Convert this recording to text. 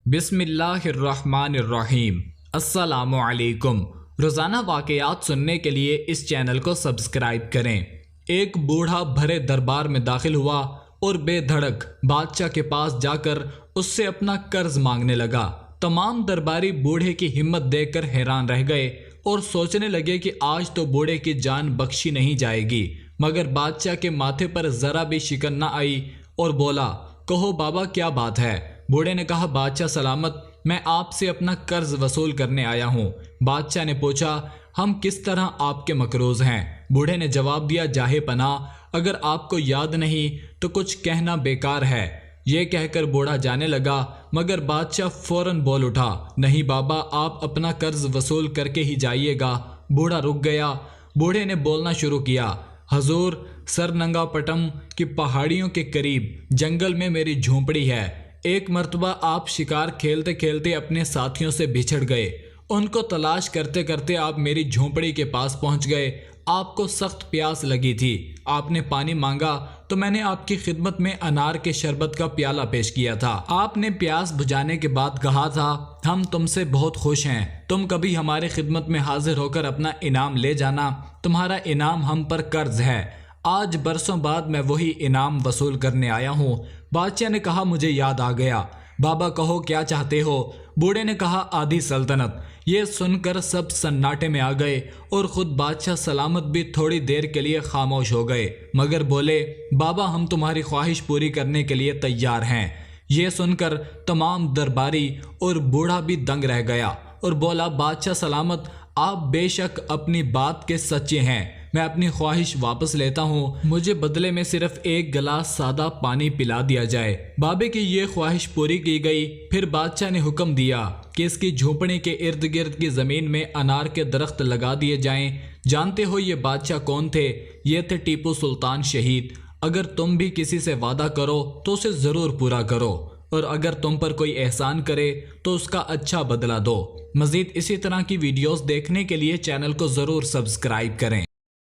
بسم اللہ الرحمن الرحیم۔ السلام علیکم۔ روزانہ واقعات سننے کے لیے اس چینل کو سبسکرائب کریں۔ ایک بوڑھا بھرے دربار میں داخل ہوا اور بے دھڑک بادشاہ کے پاس جا کر اس سے اپنا قرض مانگنے لگا۔ تمام درباری بوڑھے کی ہمت دیکھ کر حیران رہ گئے اور سوچنے لگے کہ آج تو بوڑھے کی جان بخشی نہیں جائے گی، مگر بادشاہ کے ماتھے پر ذرا بھی شکن نہ آئی اور بولا، کہو بابا کیا بات ہے؟ بوڑھے نے کہا، بادشاہ سلامت، میں آپ سے اپنا قرض وصول کرنے آیا ہوں۔ بادشاہ نے پوچھا، ہم کس طرح آپ کے مقروض ہیں؟ بوڑھے نے جواب دیا، جاہے پناہ، اگر آپ کو یاد نہیں تو کچھ کہنا بیکار ہے۔ یہ کہہ کر بوڑھا جانے لگا، مگر بادشاہ فوراً بول اٹھا، نہیں بابا، آپ اپنا قرض وصول کر کے ہی جائیے گا۔ بوڑھا رک گیا۔ بوڑھے نے بولنا شروع کیا، حضور، سرنگا پٹم کی پہاڑیوں کے قریب جنگل میں میری جھونپڑی ہے۔ ایک مرتبہ آپ شکار کھیلتے کھیلتے اپنے ساتھیوں سے بچھڑ گئے۔ ان کو تلاش کرتے کرتے آپ میری جھونپڑی کے پاس پہنچ گئے۔ آپ کو سخت پیاس لگی تھی۔ آپ نے پانی مانگا تو میں نے آپ کی خدمت میں انار کے شربت کا پیالہ پیش کیا تھا۔ آپ نے پیاس بجھانے کے بعد کہا تھا، ہم تم سے بہت خوش ہیں، تم کبھی ہماری خدمت میں حاضر ہو کر اپنا انعام لے جانا، تمہارا انعام ہم پر قرض ہے۔ آج برسوں بعد میں وہی انعام وصول کرنے آیا ہوں۔ بادشاہ نے کہا، مجھے یاد آ گیا، بابا کہو کیا چاہتے ہو؟ بوڑھے نے کہا، آدھی سلطنت۔ یہ سن کر سب سناٹے میں آ گئے اور خود بادشاہ سلامت بھی تھوڑی دیر کے لیے خاموش ہو گئے، مگر بولے، بابا ہم تمہاری خواہش پوری کرنے کے لیے تیار ہیں۔ یہ سن کر تمام درباری اور بوڑھا بھی دنگ رہ گیا اور بولا، بادشاہ سلامت، آپ بے شک اپنی بات کے سچے ہیں، میں اپنی خواہش واپس لیتا ہوں، مجھے بدلے میں صرف ایک گلاس سادہ پانی پلا دیا جائے۔ بابے کی یہ خواہش پوری کی گئی۔ پھر بادشاہ نے حکم دیا کہ اس کی جھونپڑی کے ارد گرد کی زمین میں انار کے درخت لگا دیے جائیں۔ جانتے ہو یہ بادشاہ کون تھے؟ یہ تھے ٹیپو سلطان شہید۔ اگر تم بھی کسی سے وعدہ کرو تو اسے ضرور پورا کرو، اور اگر تم پر کوئی احسان کرے تو اس کا اچھا بدلہ دو۔ مزید اسی طرح کی ویڈیوز دیکھنے کے لیے چینل کو ضرور سبسکرائب کریں۔